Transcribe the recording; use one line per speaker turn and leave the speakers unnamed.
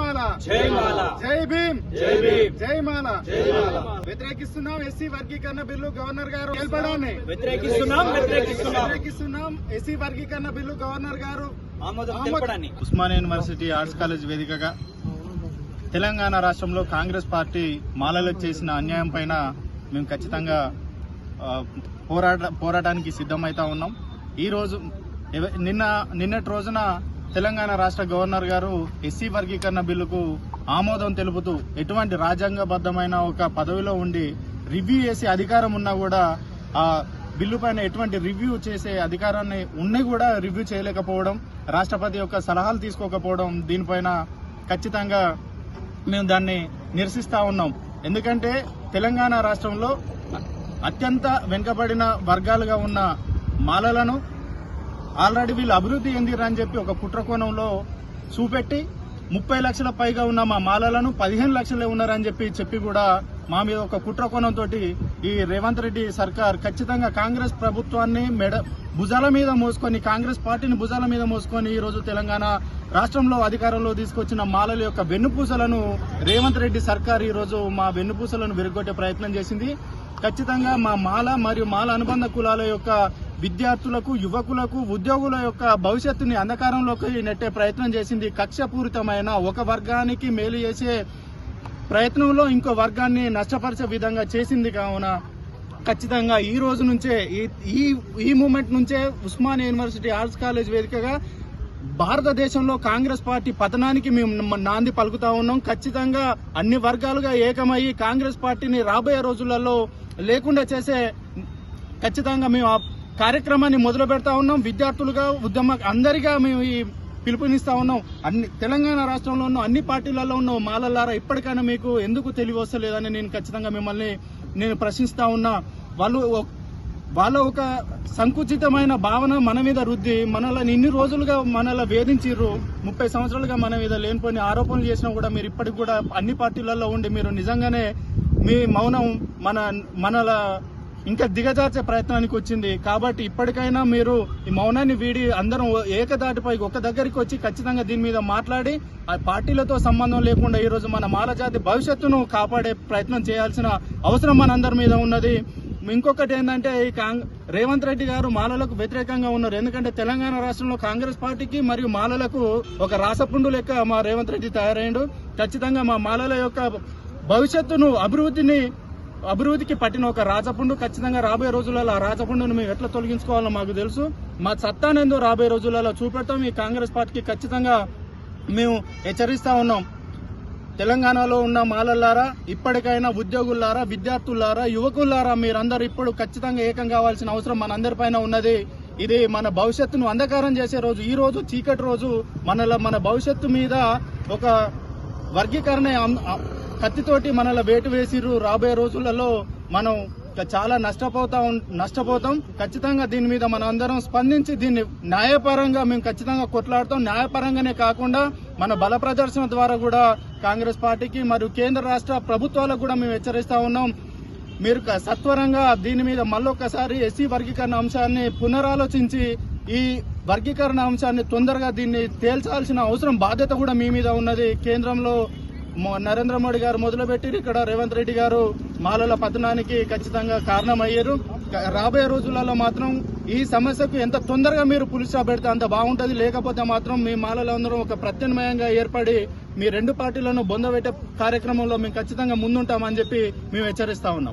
మాల,
జై మాల,
జై భీమ్,
జై భీమ్,
జై మాల,
జై మాల.
వ్యతిరేకిస్తున్నాం ఎస్సీ వర్గీకరణ బిల్లు గవర్నర్ గారు తెలపడాన్ని వ్యతిరేకిస్తున్నాం ఎస్సీ వర్గీకరణ బిల్లు గవర్నర్ గారు
ఉస్మానియా యూనివర్సిటీ ఆర్ట్స్ కాలేజ్ వేదికగా తెలంగాణ రాష్ట్రంలో కాంగ్రెస్ పార్టీ మాలలకు చేసిన అన్యాయం పైన మేము ఖచ్చితంగా పోరాటానికి సిద్ధమవుతా ఉన్నాం. ఈరోజు నిన్నటి రోజున తెలంగాణ రాష్ట్ర గవర్నర్ గారు ఎస్సీ వర్గీకరణ బిల్లుకు ఆమోదం తెలుపుతూ ఎటువంటి రాజ్యాంగబద్ధమైన ఒక పదవిలో ఉండి రివ్యూ చేసే అధికారం ఉన్నా కూడా ఆ బిల్లు పైన ఎటువంటి రివ్యూ చేసే అధికారాన్ని ఉన్నా కూడా రివ్యూ చేయలేకపోవడం, రాష్ట్రపతి యొక్క సలహాలు తీసుకోకపోవడం, దీనిపైన ఖచ్చితంగా మేము దాన్ని నిరసిస్తా ఉన్నాం. ఎందుకంటే తెలంగాణ రాష్ట్రంలో అత్యంత వెనుకబడిన వర్గాలుగా ఉన్న మాలలను ఆల్రెడీ వీళ్ళు అభివృద్ధి చెందిరని చెప్పి ఒక కుట్రకోణంలో చూపెట్టి 30 లక్షల పైగా ఉన్న మా మాలలను 15 లక్షలే ఉన్నారని చెప్పి కూడా మా మీద ఒక కుట్రకోణంతో ఈ రేవంత్ రెడ్డి సర్కార్ ఖచ్చితంగా కాంగ్రెస్ ప్రభుత్వాన్ని భుజాల మీద మోసుకొని, కాంగ్రెస్ పార్టీని భుజాల మీద మోసుకొని ఈరోజు తెలంగాణ రాష్ట్రంలో అధికారంలో తీసుకొచ్చిన మాలల యొక్క వెన్నుపూసలను రేవంత్ రెడ్డి సర్కార్ ఈరోజు మా వెన్నుపూసలను విరగొట్టే ప్రయత్నం చేసింది. ఖచ్చితంగా మా మాల మరియు మాల అనుబంధ కులాల యొక్క విద్యార్థులకు, యువకులకు, ఉద్యోగుల యొక్క భవిష్యత్తుని అంధకారంలోకి నెట్టే ప్రయత్నం చేసింది. కక్షపూరితమైన ఒక వర్గానికి మేలు చేసే ప్రయత్నంలో ఇంకో వర్గాన్ని నష్టపరిచే విధంగా చేసింది. కావున ఖచ్చితంగా ఈ రోజు నుంచే ఈ మూమెంట్ నుంచే ఉస్మానియా యూనివర్సిటీ ఆర్ట్స్ కాలేజ్ వేదికగా భారతదేశంలో కాంగ్రెస్ పార్టీ పతనానికి మేము నాంది పలుకుతా ఉన్నాం. ఖచ్చితంగా అన్ని వర్గాలుగా ఏకమయ్యి కాంగ్రెస్ పార్టీని రాబోయే రోజులలో లేకుండా చేసే ఖచ్చితంగా మేము ఆ కార్యక్రమాన్ని మొదలు పెడతా ఉన్నాం. విద్యార్థులుగా, అందరిగా మేము ఈ పిలుపునిస్తా ఉన్నాం. తెలంగాణ రాష్ట్రంలో ఉన్న అన్ని పార్టీలలో ఉన్న మాలలారా ఇప్పటికైనా మీకు ఎందుకు తెలివి వస్తలేదని నేను ఖచ్చితంగా నేను ప్రశ్నిస్తా ఉన్నా. వాళ్ళ ఒక సంకుచితమైన భావన మన మీద రుద్ది మనల్ని ఇన్ని రోజులుగా మనల్ని వేధించిర్రు. 30 సంవత్సరాలుగా మన మీద లేనిపోని ఆరోపణలు చేసినా కూడా మీరు ఇప్పటికి కూడా అన్ని పార్టీలలో ఉండి మీరు నిజంగానే మీ మౌనం మనల ఇంకా దిగజార్చే ప్రయత్నానికి వచ్చింది. కాబట్టి ఇప్పటికైనా మీరు ఈ మౌనాన్ని వీడి అందరం ఏకదాటిపై ఒక దగ్గరికి వచ్చి ఖచ్చితంగా దీని మీద మాట్లాడి ఆ పార్టీలతో సంబంధం లేకుండా ఈరోజు మన మాల జాతి భవిష్యత్తును కాపాడే ప్రయత్నం చేయాల్సిన అవసరం మనందరి మీద ఉన్నది. ఇంకొకటి ఏంటంటే ఈ రేవంత్ రెడ్డి గారు మాలలకు వ్యతిరేకంగా ఉన్నారు. ఎందుకంటే తెలంగాణ రాష్ట్రంలో కాంగ్రెస్ పార్టీకి మరియు మాలలకు ఒక రాసపుండు లెక్క మా రేవంత్ రెడ్డి తయారైండు. ఖచ్చితంగా మా మాలల యొక్క భవిష్యత్తును అభివృద్ధికి పట్టిన ఒక రాజపుండు. ఖచ్చితంగా రాబోయే రోజులలో ఆ రాజపుండును మేము ఎట్లా తొలగించుకోవాలో మాకు తెలుసు. మా సత్తానేందో రాబోయే రోజులలో చూపెడతాం. ఈ కాంగ్రెస్ పార్టీకి ఖచ్చితంగా మేము హెచ్చరిస్తా ఉన్నాం. తెలంగాణలో ఉన్న మాలల్లారా, ఇప్పటికైనా ఉద్యోగులారా, విద్యార్థులారా, యువకులారా, మీరందరూ ఇప్పుడు ఖచ్చితంగా ఏకం కావాల్సిన అవసరం మనందరిపైన ఉన్నది. ఇది మన భవిష్యత్తును అంధకారం చేసే రోజు. ఈ రోజు చీకటి రోజు. మన భవిష్యత్తు మీద ఒక వర్గీకరణ కత్తితోటి మనల్ని వేటు వేసిర్రు. రాబోయే రోజులలో మనం చాలా నష్టపోతాం. ఖచ్చితంగా దీని మీద మనం అందరం స్పందించి దీన్ని న్యాయపరంగా మేము ఖచ్చితంగా కొట్లాడతాం. న్యాయపరంగానే కాకుండా మన బల ప్రదర్శన ద్వారా కూడా కాంగ్రెస్ పార్టీకి మరియు కేంద్ర రాష్ట్ర ప్రభుత్వాలకు కూడా మేము హెచ్చరిస్తా ఉన్నాం. మీరు సత్వరంగా దీని మీద మళ్ళొక్కసారి ఎస్సీ వర్గీకరణ అంశాన్ని పునరాలోచించి ఈ వర్గీకరణ అంశాన్ని తొందరగా దీన్ని తేల్చాల్సిన అవసరం, బాధ్యత కూడా మీ మీద ఉన్నది. కేంద్రంలో నరేంద్ర మోడీ గారు మొదలుపెట్టి ఇక్కడ రేవంత్ రెడ్డి గారు మాలల పతనానికి ఖచ్చితంగా కారణమయ్యారు. రాబోయే రోజులలో మాత్రం ఈ సమస్యకు ఎంత తొందరగా మీరు పులిస్టాప్ పెడితే అంత బాగుంటుంది. లేకపోతే మాత్రం మీ మాలలందరూ ఒక ప్రత్యామ్నాయంగా ఏర్పడి మీ రెండు పార్టీలను బొందబెట్టే కార్యక్రమంలో మేము ఖచ్చితంగా ముందుంటామని చెప్పి మేము హెచ్చరిస్తా ఉన్నాం.